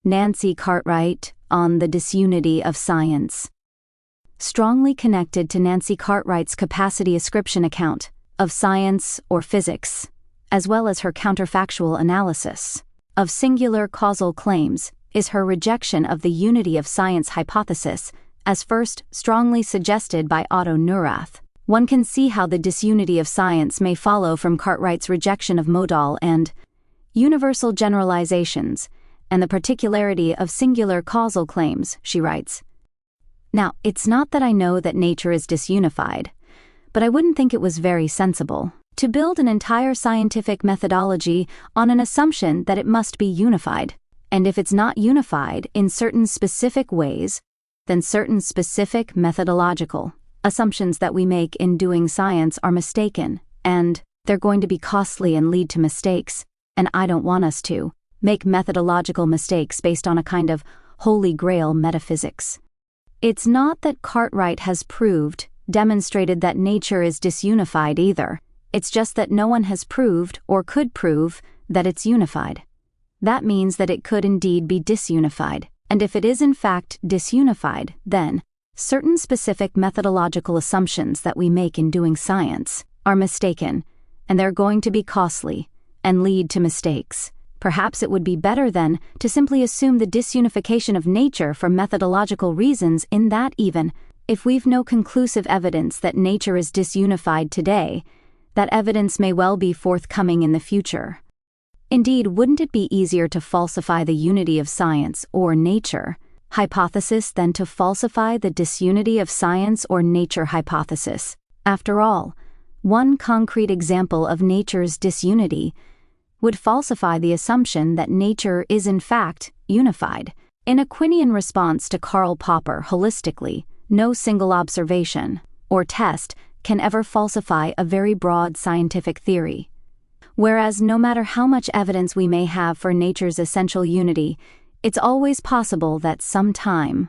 Nancy Cartwright on the disunity of science. Strongly connected to Nancy Cartwright's capacity-ascription account of science or physics, as well as her counterfactual analysis of singular causal claims, is her rejection of the unity of science hypothesis, as first strongly suggested by Otto Neurath. One can see how the disunity of science may follow from Cartwright's rejection of modal and universal generalisations, and the particularity of singular causal claims, she writes. Now, it's not that I know that nature is disunified, but I wouldn't think it was very sensible to build an entire scientific methodology on an assumption that it must be unified. And if it's not unified in certain specific ways, then certain specific methodological assumptions that we make in doing science are mistaken, and they're going to be costly and lead to mistakes, and I don't want us to make methodological mistakes based on a kind of Holy Grail metaphysics. It's not that Cartwright has demonstrated that nature is disunified either. It's just that no one has proved or could prove that it's unified. That means that it could indeed be disunified, and if it is in fact disunified, then certain specific methodological assumptions that we make in doing science are mistaken, and they're going to be costly and lead to mistakes. Perhaps it would be better then to simply assume the disunification of nature for methodological reasons, in that even if we've no conclusive evidence that nature is disunified today, that evidence may well be forthcoming in the future. Indeed, wouldn't it be easier to falsify the unity of science or nature hypothesis than to falsify the disunity of science or nature hypothesis? After all, one concrete example of nature's disunity would falsify the assumption that nature is in fact unified. In a Quinian response to Karl Popper, holistically, no single observation or test can ever falsify a very broad scientific theory. Whereas no matter how much evidence we may have for nature's essential unity, it's always possible that sometime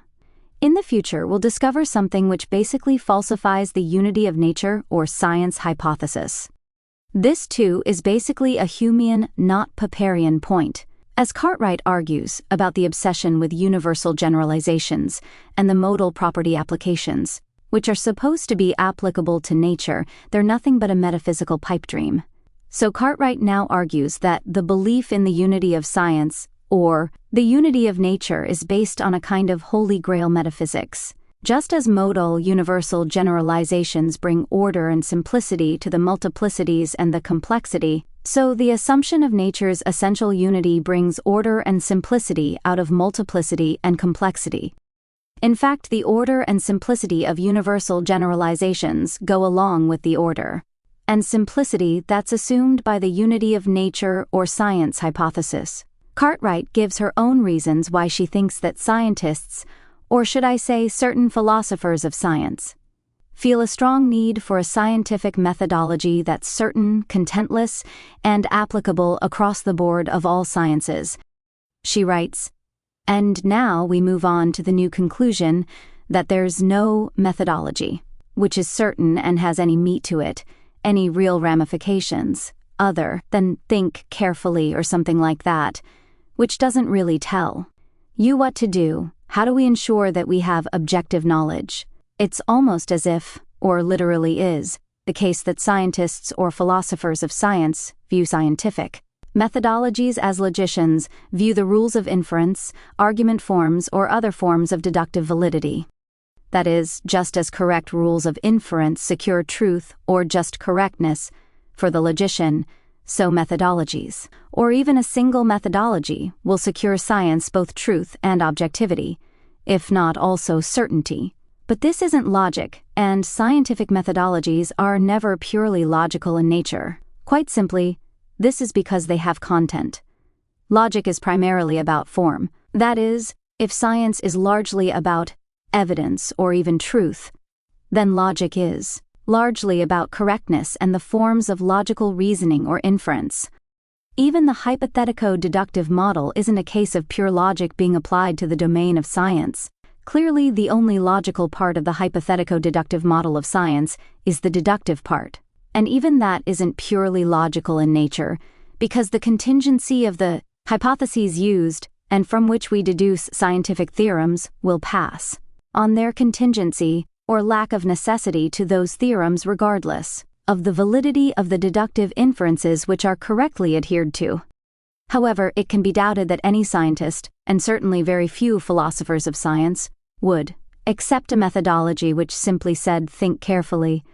in the future we'll discover something which basically falsifies the unity of nature or science hypothesis. This too is basically a Humean, not Popperian point, as Cartwright argues about the obsession with universal generalisations and the modal-property applications, which are supposed to be applicable to nature. They're nothing but a metaphysical pipedream. So Cartwright now argues that the belief in the unity of science, or the unity of nature, is based on a kind of Holy Grail metaphysics. Just as modal universal generalizations bring order and simplicity to the multiplicities and the complexity, so the assumption of nature's essential unity brings order and simplicity out of multiplicity and complexity. In fact, the order and simplicity of universal generalizations go along with the order and simplicity that's assumed by the unity of nature or science hypothesis. Cartwright gives her own reasons why she thinks that scientists, or should I say certain philosophers of science, feel a strong need for a scientific methodology that's certain, contentless, and applicable across the board of all sciences. She writes, and now we move on to the new conclusion that there's no methodology which is certain and has any meat to it, any real ramifications, other than think carefully or something like that, which doesn't really tell you what to do. How do we ensure that we have objective knowledge? It's almost as if, or literally is, the case that scientists or philosophers of science view scientific methodologies as logicians view the rules of inference, argument forms, or other forms of deductive validity. That is, just as correct rules of inference secure truth or just correctness for the logician, so methodologies, or even a single methodology, will secure science both truth and objectivity, if not also certainty. But this isn't logic, and scientific methodologies are never purely logical in nature. Quite simply, this is because they have content. Logic is primarily about form. That is, if science is largely about evidence or even truth, then logic is largely about correctness and the forms of logical reasoning or inference. Even the hypothetico-deductive model isn't a case of pure logic being applied to the domain of science. Clearly, the only logical part of the hypothetico-deductive model of science is the deductive part. And even that isn't purely logical in nature, because the contingency of the hypotheses used and from which we deduce scientific theorems, will pass, on their contingency or lack of necessity to those theorems regardless of the validity of the deductive inferences which are correctly adhered to. However, it can be doubted that any scientist, and certainly very few philosophers of science, would accept a methodology which simply said, think carefully,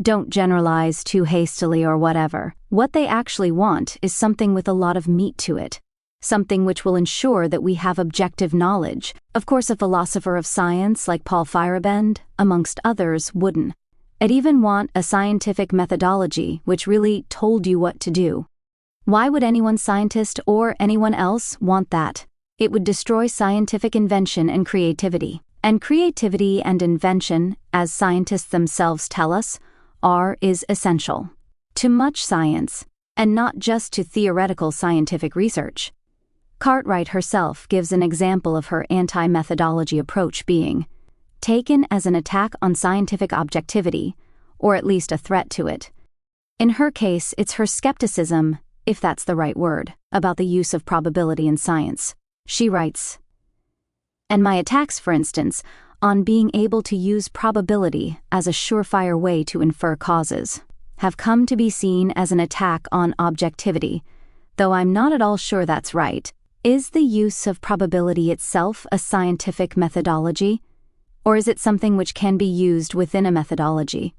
don't generalize too hastily or whatever. What they actually want is something with a lot of meat to it, something which will ensure that we have objective knowledge. Of course, a philosopher of science like Paul Feyerabend, amongst others, wouldn't. I'd even want a scientific methodology which really told you what to do. Why would anyone scientist or anyone else want that? It would destroy scientific invention and creativity. And creativity and invention, as scientists themselves tell us, is essential to much science, and not just to theoretical scientific research. Cartwright herself gives an example of her anti-methodology approach being taken as an attack on scientific objectivity, or at least a threat to it. In her case, it's her skepticism, if that's the right word, about the use of probability in science. She writes, and my attacks, for instance, on being able to use probability as a surefire way to infer causes, have come to be seen as an attack on objectivity, though I'm not at all sure that's right. Is the use of probability itself a scientific methodology? Or is it something which can be used within a methodology?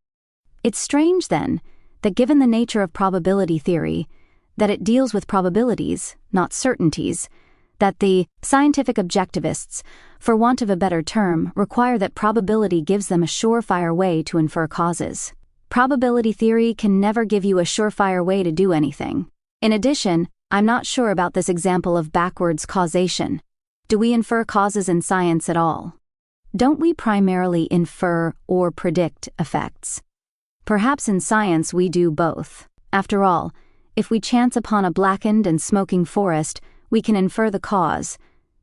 It's strange, then, that given the nature of probability theory, that it deals with probabilities, not certainties, that the scientific objectivists, for want of a better term, require that probability gives them a surefire way to infer causes. Probability theory can never give you a surefire way to do anything. In addition, I'm not sure about this example of backwards causation. Do we infer causes in science at all? Don't we primarily infer or predict effects? Perhaps in science we do both. After all, if we chance upon a blackened and smoking forest, we can infer the cause,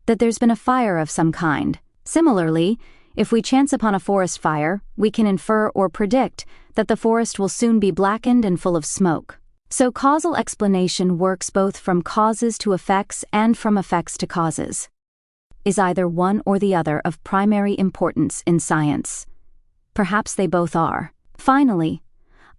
that there's been a fire of some kind. Similarly, if we chance upon a forest fire, we can infer or predict that the forest will soon be blackened and full of smoke. So causal explanation works both from causes to effects and from effects to causes. Is either one or the other of primary importance in science? Perhaps they both are. Finally,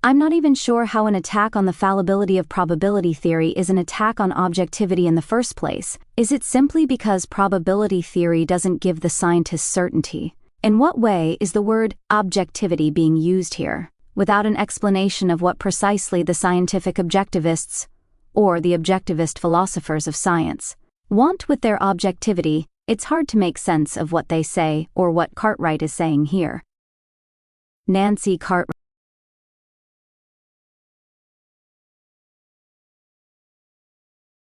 I'm not even sure how an attack on the fallibility of probability theory is an attack on objectivity in the first place. Is it simply because probability theory doesn't give the scientist certainty? In what way is the word objectivity being used here, without an explanation of what precisely the scientific objectivists, or the objectivist philosophers of science, want with their objectivity? It's hard to make sense of what they say or what Cartwright is saying here. Nancy Cartwright